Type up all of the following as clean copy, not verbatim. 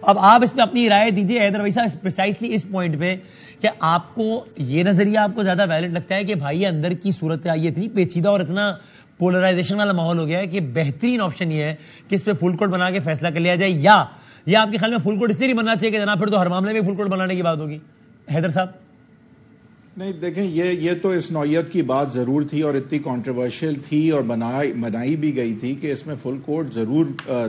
اب آپ اس پہ اپنی رائے دیجیے حیدر بھائی صاحب، پریسائسلی اس پوائنٹ پہ کہ آپ کو یہ نظریہ آپ کو زیادہ ویلڈ لگتا ہے کہ بھائی اندر کی صورت یہ اتنی پیچیدہ اور اتنا پولرائزیشن والا ماحول ہو گیا ہے کہ بہترین آپشن یہ ہے کہ اس پہ فل کوڈ بنا کے فیصلہ کر لیا جائے، یا آپ کے خیال میں فل کوڈ اس لیے نہیں بننا چاہیے کہ جناب پھر تو ہر معاملے میں فل کوڈ بنانے کی بات ہوگی؟ حیدر صاحب نہیں دیکھیں، یہ تو اس نوعیت کی بات ضرور تھی اور اتنی کنٹروورشل تھی اور بنائی بھی گئی تھی کہ اس میں فل کورٹ ضرور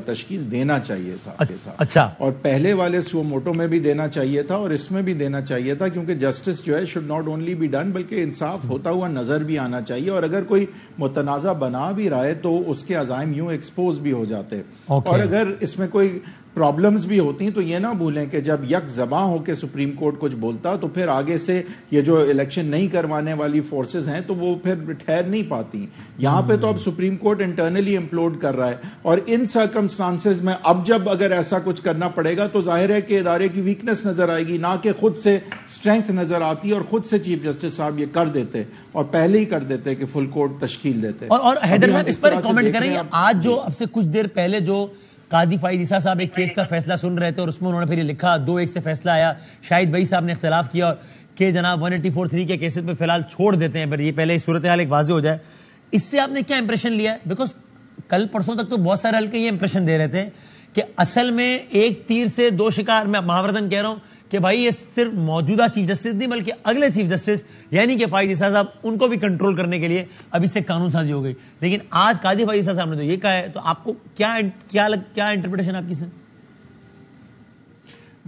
تشکیل دینا چاہیے تھا. اچھا. اور پہلے والے سو موٹو میں بھی دینا چاہیے تھا اور اس میں بھی دینا چاہیے تھا، کیونکہ جسٹس جو ہے should not only be done, بلکہ انصاف ہوتا ہوا نظر بھی آنا چاہیے، اور اگر کوئی متنازع بنا بھی رہا ہے تو اس کے عزائم یوں ایکسپوز بھی ہو جاتے. اور اگر اس میں کوئی پرابلمز بھی ہوتی ہیں تو یہ نہ بھولیں کہ جب یک زباں ہو کے سپریم کورٹ کچھ بولتا تو پھر آگے سے یہ جو الیکشن نہیں کروانے والی فورسز ہیں تو وہ پھر ٹھہر نہیں پاتی. یہاں پہ تو اب سپریم کورٹ انٹرنلی امپلوڈ کر رہا ہے، اور ان سرکمسٹانسز میں اب جب اگر ایسا کچھ کرنا پڑے گا تو ظاہر ہے کہ ادارے کی ویکنس نظر آئے گی، نہ کہ خود سے اسٹرینتھ نظر آتی، اور خود سے چیف جسٹس صاحب یہ کر دیتے اور پہلے ہی کر دیتے کہ فل کورٹ تشکیل دیتے. اور حیدر صاحب اس پر کامنٹ کریں، آج جو اب سے کچھ دیر پہلے جو قاضی فائز عیسیٰ صاحب ایک کیس کا فیصلہ سن رہے تھے اور اس میں انہوں نے پھر یہ لکھا 2-1 سے فیصلہ آیا، شاہد بھائی صاحب نے اختلاف کیا کہ جناب 184(3) کے کیسز پہ فی الحال چھوڑ دیتے ہیں، پر یہ پہلے صورتحال ایک واضح ہو جائے. اس سے آپ نے کیا امپریشن لیا ہے؟ بیکاز کل پرسوں تک تو بہت سارے حلقے یہ امپریشن دے رہے تھے کہ اصل میں ایک تیر سے دو شکار، میں محاورتاً کہہ رہا ہوں کہ بھائی یہ صرف موجودہ چیف جسٹس نہیں بلکہ اگلے چیف جسٹس یعنی کہ فائز عیسیٰ صاحب ان کو بھی کنٹرول کرنے کے لیے اب اس سے قانون سازی ہو گئی. لیکن آج قاضی فائز عیسیٰ صاحب نے تو یہ کہا ہے، تو آپ کو کیا انٹرپریٹیشن آپ کی سے؟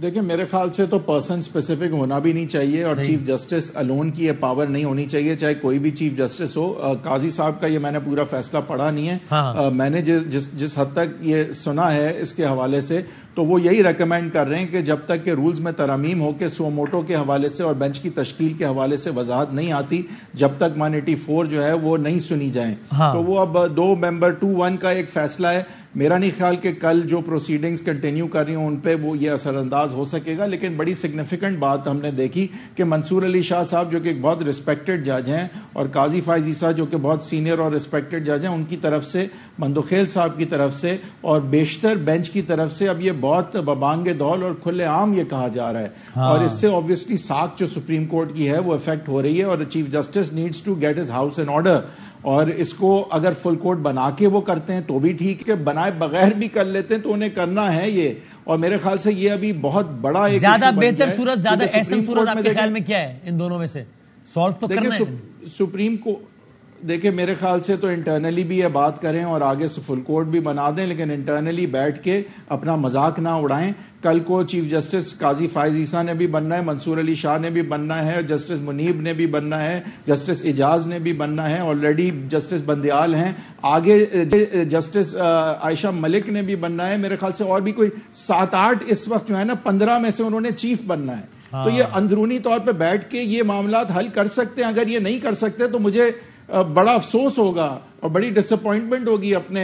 دیکھیں میرے خیال سے تو پرسن اسپیسیفک ہونا بھی نہیں چاہیے، اور چیف جسٹس الون کی یہ پاور نہیں ہونی چاہیے، چاہے کوئی بھی چیف جسٹس ہو. قاضی صاحب کا یہ میں نے پورا فیصلہ پڑھا نہیں ہے، میں نے جس حد تک یہ سنا ہے اس کے حوالے سے تو وہ یہی ریکمینڈ کر رہے ہیں کہ جب تک کہ رولز میں ترامیم ہو کے سو موٹو کے حوالے سے اور بینچ کی تشکیل کے حوالے سے وضاحت نہیں آتی، جب تک 184 جو ہے وہ نہیں سنی جائیں. تو وہ اب 2 ممبر 2-1 کا ایک فیصلہ ہے. میرا نہیں خیال کہ کل جو پروسیڈنگز کنٹینیو کر رہی ہوں ان پہ وہ یہ اثر انداز ہو سکے گا. لیکن بڑی سگنیفیکنٹ بات ہم نے دیکھی کہ منصور علی شاہ صاحب جو کہ ایک بہت رسپیکٹڈ جج ہیں، اور قاضی فائز عیسیٰ جو کہ بہت سینئر اور رسپیکٹڈ جج ہیں، ان کی طرف سے، مندوخیل صاحب کی طرف سے اور بیشتر بینچ کی طرف سے اب یہ بہت ببانگ دول اور کھلے عام یہ کہا جا رہا ہے. اور اس سے obviously ساکھ جو سپریم کورٹ کی ہے وہ افیکٹ ہو رہی ہے، اور chief justice needs to get his house in order. اور اس کو اگر فل کورٹ بنا کے وہ کرتے ہیں تو بھی ٹھیک ہے، بنائے بغیر بھی کر لیتے ہیں تو انہیں کرنا ہے یہ. اور میرے خیال سے یہ ابھی بہت بڑا ایک زیادہ بہتر صورت، زیادہ احسن صورت آپ کے خیال میں کیا ہے ان دونوں میں سے؟ سالو تو کرنا ہے سپریم کو. دیکھیں میرے خیال سے تو انٹرنلی بھی یہ بات کریں اور آگے سے فل کورٹ بھی بنا دیں، لیکن انٹرنلی بیٹھ کے اپنا مذاق نہ اڑائیں. کل کو چیف جسٹس قاضی فائز عیسیٰ نے بھی بننا ہے، منصور علی شاہ نے بھی بننا ہے، جسٹس منیب نے بھی بننا ہے، جسٹس اعجاز نے بھی بننا ہے، آلریڈی جسٹس بندیال ہیں، آگے جسٹس عائشہ ملک نے بھی بننا ہے. میرے خیال سے اور بھی کوئی 7-8 اس وقت جو ہے نا 15 میں سے انہوں نے چیف بننا ہے. تو یہ اندرونی طور پہ بیٹھ کے یہ معاملات حل کر سکتے ہیں. اگر یہ نہیں کر سکتے تو مجھے بڑا افسوس ہوگا اور بڑی ڈس اپوائنٹمنٹ ہوگی اپنے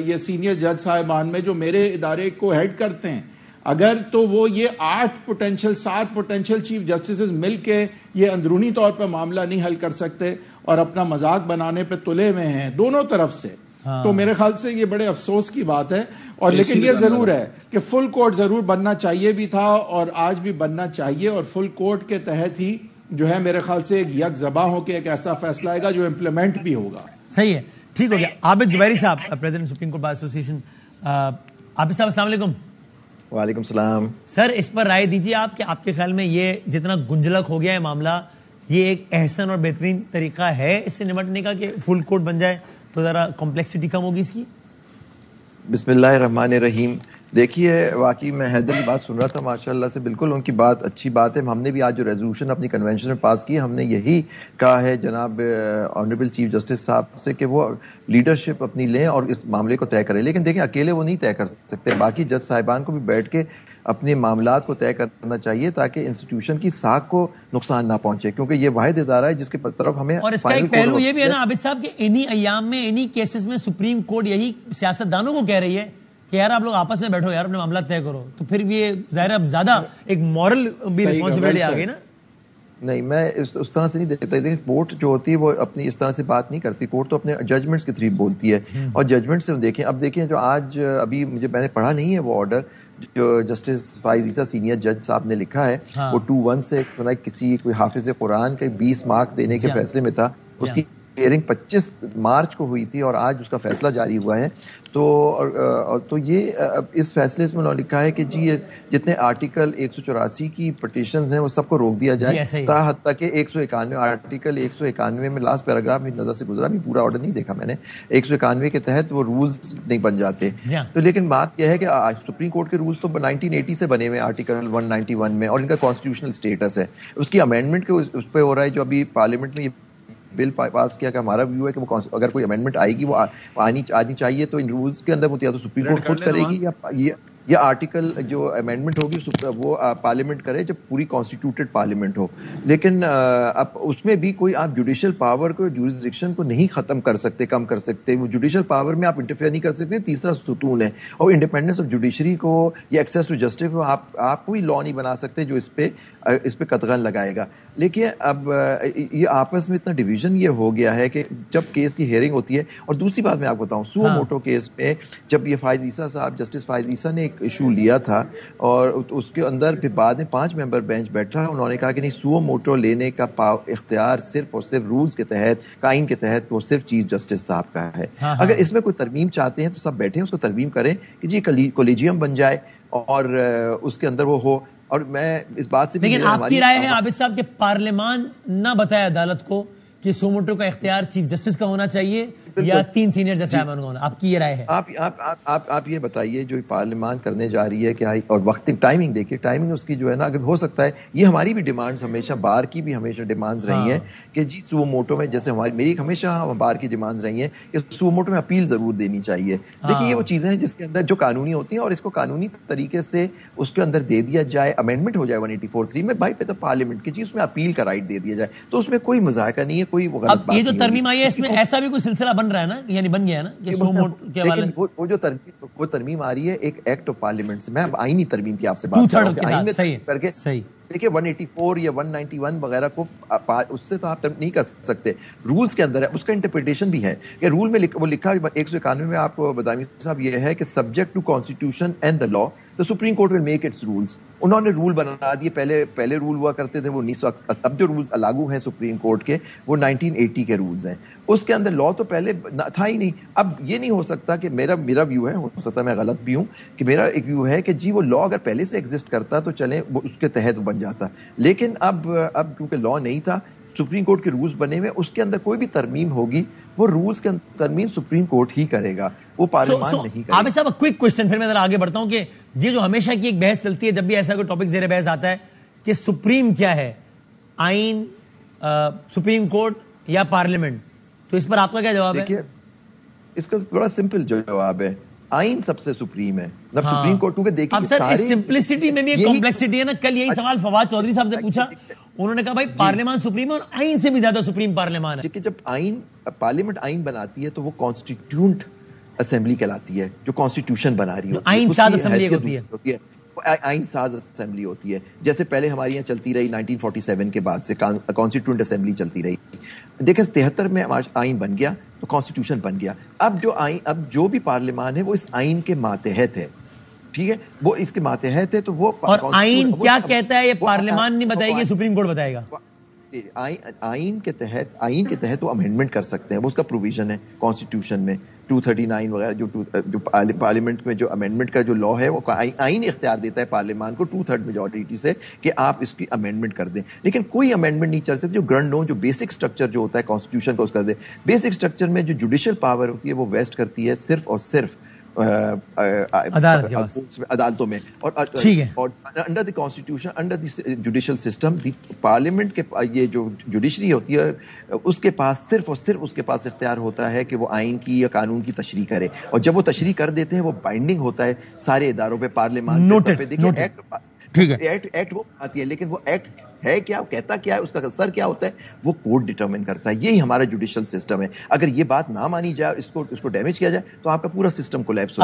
یہ سینئر جج صاحبان میں جو میرے ادارے کو ہیڈ کرتے ہیں. اگر تو وہ یہ 7 پوٹینشل چیف جسٹسز مل کے یہ اندرونی طور پر معاملہ نہیں حل کر سکتے اور اپنا مذاق بنانے پہ تلے ہوئے ہیں دونوں طرف سے، تو میرے خیال سے یہ بڑے افسوس کی بات ہے. اور لیکن یہ ضرور ہے کہ فل کورٹ ضرور بننا چاہیے بھی تھا اور آج بھی بننا چاہیے، اور فل کورٹ کے تحت ہی جو ہے میرے خیال سے ایک یک زباں ہو کے ایک ایسا فیصلہ آئے گا جو امپلیمنٹ بھی ہوگا. صحیح ہے، ٹھیک ہو گیا. عابد زبیری صاحب، پریزیڈنٹ سپریم کورٹ بار ایسوسی ایشن. عابد صاحب السلام علیکم. وعلیکم السلام. سر اس پر رائے دیجیے آپ کہ آپ کے خیال میں یہ جتنا گنجلک ہو گیا ہے معاملہ، یہ ایک احسن اور بہترین طریقہ ہے اس سے نمٹنے کا کہ فل کورٹ بن جائے تو ذرا کمپلیکسٹی کم ہوگی اس کی؟ بسم اللہ الرحمن الرحیم. دیکھیے واقعی میں حیدر کی بات سن رہا تھا، ماشاءاللہ سے بالکل ان کی بات اچھی بات ہے. ہم نے بھی آج جو ریزولوشن اپنی کنونشن میں پاس کی، ہم نے یہی کہا ہے جناب آنریبل چیف جسٹس صاحب سے کہ وہ لیڈرشپ اپنی لیں اور اس معاملے کو طے کریں. لیکن دیکھیں اکیلے وہ نہیں طے کر سکتے، باقی جج صاحبان کو بھی بیٹھ کے اپنے معاملات کو طے کرنا چاہیے تاکہ انسٹیٹیوشن کی ساکھ کو نقصان نہ پہنچے، کیونکہ یہ واحد ادارہ ہے جس کے طرف ہمیں. اور اس کا ایک پہلو یہ بھی ہے نا عابد صاحب کہ انہی ایام میں انہی کیسز میں سپریم کورٹ یہی سیاستدانوں کو کہہ رہی ہے کہ یار آپ لوگ آپس میں بیٹھو یار، اپنے معاملہ طے کرو. تو پھر بھی یہ ظاہر اب زیادہ ایک مورل بھی ریسپانسبلٹی آ گئی نا. نہیں میں اس طرح سے نہیں دیکھتا. کورٹ جو ہوتی ہے وہ اپنی اس طرح سے بات نہیں کرتی، کورٹ تو اپنے ججمنٹس کے تھرو بولتی ہے. اور ججمنٹ سے دیکھیں، اب دیکھیں جو آج ابھی میں نے پڑھا نہیں ہے وہ آرڈر، جو جسٹس فائز عیسیٰ سینئر جج صاحب نے لکھا ہے وہ 2-1 سے کسی کوئی حافظ قرآن کے 20 مارک دینے کے فیصلے میں تھا. اس کی ہیئرنگ 25 مارچ کو ہوئی تھی اور آج اس کا فیصلہ جاری ہوا ہے. تو یہ اس فیصلے میں انہوں نے لکھا ہے کہ جی جتنے آرٹیکل 184 کی پٹیشنز ہیں وہ سب کو روک دیا جائے تا حد تک کہ 191 آرٹیکل 191 میں لاسٹ پیراگراف میں نظر سے گزرا بھی, پورا آرڈر نہیں دیکھا میں نے, 191 کے تحت وہ رولز نہیں بن جاتے. تو لیکن بات یہ ہے کہ سپریم کورٹ کے رولز تو 1980 سے بنے ہوئے آرٹیکل 191 میں, اور ان کا کانسٹیٹیوشنل سٹیٹس ہے. اس کی امینڈمنٹ کے اس پہ ہو رہا ہے جو ابھی پارلیمنٹ میں بل پاس کیا کہ ہمارا ویو ہے کہ وہ اگر کوئی امینڈمنٹ آئے گی وہ آنی چاہیے تو ان رولز کے اندر وہ یا تو سپریم کورٹ خود کرے گی یا آرٹیکل جو امینڈمنٹ ہوگی وہ پارلیمنٹ کرے جب پوری کانسٹیٹیوٹڈ پارلیمنٹ ہو. لیکن اب اس میں بھی کوئی آپ جوڈیشل پاور کو, جوریسڈکشن کو نہیں ختم کر سکتے, کم کر سکتے. وہ جوڈیشل پاور میں آپ انٹرفیئر نہیں کر سکتے. تیسرا ستون ہے, اور انڈیپینڈنس آف جوڈیشری کو یا ایکسیس ٹو جسٹس کو آپ کوئی لا نہیں بنا سکتے جو اس پہ قدغن لگائے گا. لیکن اب یہ آپس میں اتنا ڈویژن یہ ہو گیا ہے کہ جب کیس کی ہیئرنگ ہوتی ہے, اور دوسری بات میں آپ کو بتاؤں, سو موٹو کیس میں جب یہ فائز عیسیٰ صاحب, جسٹس فائز عیسیٰ نے ایک ایشو لیا تھا اور اس کے اندر پھر بعد میں 5 ممبر بینچ بیٹھا, انہوں نے کہا کہ نہیں, سو موٹو لینے کا اختیار صرف اور صرف رولز کے تحت, قائن کے تحت, وہ صرف چیف جسٹس صاحب کا ہے. اگر اس میں کوئی ترمیم چاہتے ہیں تو سب بیٹھیں, اس کو ترمیم کریں کہ جی کولیجیم بن جائے اور اس کے اندر وہ ہو. اور میں اس بات سے بھی, لیکن آپ کی رائے ہے عابد صاحب کہ پارلیمان نہ بتائے عدالت کو کہ سو موٹو کا اختیار چیف جسٹس کا ہونا چاہیے یا 3 سینئر جج صاحبان کا ہونا, آپ کی یہ رائے ہے؟ آپ یہ بتائیے جو پارلیمان کرنے جا رہی ہے کیا, اور وقت ٹائمنگ دیکھیے, ٹائمنگ اس کی جو ہے نا, اگر ہو سکتا ہے یہ ہماری بھی ڈیمانڈز ہمیشہ, بار کی بھی ہمیشہ ڈیمانڈز رہی ہیں کہ جی سو موٹو میں, جیسے میری ہمیشہ بار کی ڈیمانڈز رہی ہیں کہ سو موٹو میں اپیل ضرور دینی چاہیے. دیکھیے یہ وہ چیزیں ہیں جس کے اندر جو قانونی ہوتی ہیں اور اس کو قانونی طریقے سے اس کے اندر دے دیا جائے, امینڈمنٹ ہو جائے 184(3) میں بائی پہ پارلیمنٹ کی, جی اس میں اپیل کا رائٹ دے دیا جائے, تو اس میں کوئی مذاکرہ نہیں ہے, کوئی غلط بات نہیں. یہ جو ترمیم آئی ہے اس میں ایسا بھی کوئی سلسلہ بن رہا ہے نا, یعنی بن گیا ہے نا کہ سو موٹو کے حوالے وہ جو ترمیم آ رہی ہے ایک ایکٹ آف پارلیمنٹ سے, میں آئینی ترمیم کی آپ سے بات کر رہا ہوں, آئین کر کے دیکھیں 184 یا 191 وغیرہ کو اس سے تو آپ نہیں کر سکتے, رولز کے اندر ہے, اس کا انٹرپریٹیشن بھی ہے کہ رول میں وہ لکھا 191 میں, آپ کو بدامی صاحب یہ ہے کہ subject to constitution and the law the Supreme Court will make its rules. انہوں نے رول بنا دیے, پہلے رول ہوا کرتے تھے وہ 1900, اب جو رولز لاگو ہیں سپریم کورٹ کے وہ 1980 کے رولز ہیں. اس کے اندر لا تو پہلے تھا ہی نہیں. اب یہ نہیں ہو سکتا کہ میرا ویو ہے, ہو سکتا ہے میں غلط بھی ہوں, کہ میرا ایک ویو ہے کہ جی وہ لا اگر پہلے سے ایگزسٹ کرتا تو چلیں وہ اس کے تحت بن جاتا, لیکن اب کیونکہ لا نہیں تھا, سپریم کورٹ کے رولز بنے ہوئے, اس کے اندر کوئی بھی ترمیم ہوگی وہ رولز کے ترمیم سپریم کورٹ ہی کرے گا, وہ پارلیمان نہیں کرے گا. عابد صاحب کوئک کوسچن, پھر میں ذرا آگے بڑھتا ہوں کہ یہ جو ہمیشہ کی ایک بحث چلتی ہے جب بھی ایسا کوئی ٹاپک زیر بحث آتا ہے کہ سپریم کیا ہے, آئین, سپریم کورٹ یا پارلیمنٹ, تو اس پر آپ کا کیا جواب ہے؟ دیکھیے اس کا بڑا سمپل جواب ہے, آئین سب سے سپریم ہے. سپریم کورٹ کیونکہ دیکھیے اب سر اس سمپلسٹی میں بھی ایک کمپلیکسٹی ہے نا. کل یہی سوال فواد چودھری صاحب سے پوچھا, انہوں نے کہا بھائی پارلیمان سپریم ہے اور آئین سے بھی زیادہ سپریم پارلیمان ہے. جب پارلیمنٹ آئین بناتی ہے تو وہ کانسٹیٹیوٹ اسمبلی کہلاتی ہے, جو کانسٹیٹیوشن بنا رہی ہے, آئین ساز اسمبلی ہوتی ہے, آئین ساز اسمبلی ہوتی ہے. جیسے پہلے ہماری یہاں چلتی رہی 1947 کے بعد سے کانسٹیٹیوٹ اسمبلی چلتی رہی. دیکھیں 73 میں آئین بن گیا تو کانسٹیٹیوشن بن گیا. اب جو بھی پارلیمان ہے وہ اس آئین کے ماتحت ہے, ٹھیک ہے, وہ اس کے ماتحت ہے. تو وہ اور آئین کیا کہتا ہے یہ پارلیمان نہیں بتائے گی, سپریم کورٹ بتائے گا. آئین کے تحت وہ امینڈمنٹ کر سکتے ہیں, وہ اس کا پروویژن ہے کانسٹیٹیوشن میں 239 وغیرہ, جو پارلیمنٹ میں جو امینڈمنٹ کا جو لا ہے وہ آئین اختیار دیتا ہے پارلیمان کو 2/3 میجورٹی سے کہ آپ اس کی امینڈمنٹ کر دیں. لیکن کوئی امینڈمنٹ نہیں چل سکتی جو گرنڈ ہو, جو بیسک اسٹرکچر جو ہوتا ہے کانسٹیٹیوشن کا اس کر دے. بیسک اسٹرکچر میں جو جوڈیشل پاور ہوتی ہے وہ ویسٹ کرتی ہے صرف اور صرف عدالتوں میں, اور under the constitution, under the judicial system, the parliament کے یہ جو جوڈیشری ہوتی ہے اس کے پاس صرف اور صرف اس کے پاس اختیار ہوتا ہے کہ وہ آئین کی یا قانون کی تشریح کرے, اور جب وہ تشریح کر دیتے ہیں وہ بائنڈنگ ہوتا ہے سارے اداروں پہ, پارلیمان پہ. دیکھیں ایکٹ وہ آتی ہے, لیکن وہ ایکٹ ہے کیا, کہتا کیا ہے, اس کا اثر کیا ہوتا ہے, وہ کورٹ ڈٹرمن کرتا ہے. یہی ہمارا جوڈیشل سسٹم ہے. اگر یہ بات نہ مانی جائے اور اس کو ڈیمیج کیا جائے تو آپ کا پورا سسٹم کولیپس ہو